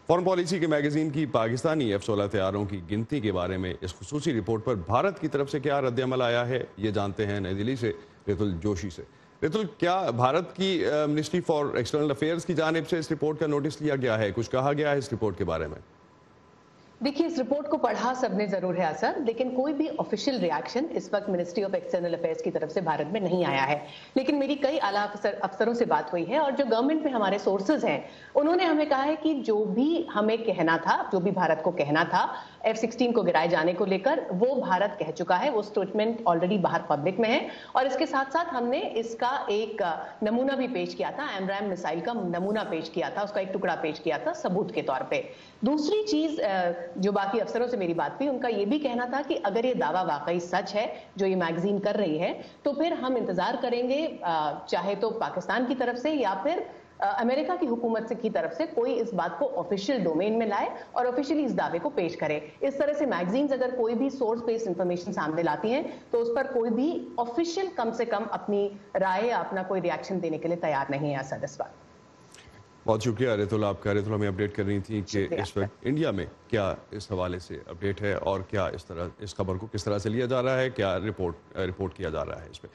Foreign policy के magazine की Pakistani F-16 तैयारों की गिनती के बारे में इस खुसूसी रिपोर्ट पर भारत की तरफ से क्या रद्द-ए-अमल आया है, ये जानते हैं नई दिल्ली से रितुल जोशी से। रितुल, क्या भारत की मिनिस्ट्री फॉर एक्सटर्नल अफेयर्स की जानिब से इस रिपोर्ट का नोटिस लिया गया है? कुछ कहा गया है इस रिपोर्ट के बारे में? देखिए, इस रिपोर्ट को पढ़ा सबने जरूर है असर, लेकिन कोई भी ऑफिशियल रिएक्शन इस वक्त मिनिस्ट्री ऑफ एक्सटर्नल अफेयर्स की तरफ से भारत में नहीं आया है। लेकिन मेरी कई आला अफसरों से बात हुई है और जो गवर्नमेंट में हमारे सोर्सेज हैं, उन्होंने हमें कहा है कि जो भी हमें कहना था, जो भी भारत को कहना था F-16 को गिराए जाने को लेकर, वो भारत कह चुका है। वो स्टेटमेंट ऑलरेडी बाहर पब्लिक में है और इसके साथ साथ हमने इसका एक नमूना भी पेश किया था, एमरैम मिसाइल का नमूना पेश किया था, उसका एक टुकड़ा पेश किया था सबूत के तौर पे। दूसरी चीज, जो बाकी अफसरों से मेरी बात हुई, उनका ये भी कहना था कि अगर ये दावा वाकई सच है जो ये मैगजीन कर रही है, तो फिर हम इंतजार करेंगे, चाहे तो पाकिस्तान की तरफ से या फिर अमेरिका की हुकूमत की तरफ से कोई इस बात को ऑफिशियल डोमेन में लाए और ऑफिशियली इस दावे को पेश करे। इस तरह से मैगजीन्स अगर कोई भी सोर्स बेस्ड इंफॉर्मेशन सामने लाती हैं, तो उस पर कोई भी ऑफिशियल कम से कम अपनी राय या अपना कोई रिएक्शन देने के लिए तैयार नहीं है असद इस बात। बहुत शुक्रिया रितुल आपका। रितुल हमें अपडेट कर रही थी कि इस वक्त इंडिया में क्या इस हवाले से अपडेट है और क्या इस खबर को किस तरह से लिया जा रहा है, क्या रिपोर्ट किया जा रहा है इस पर।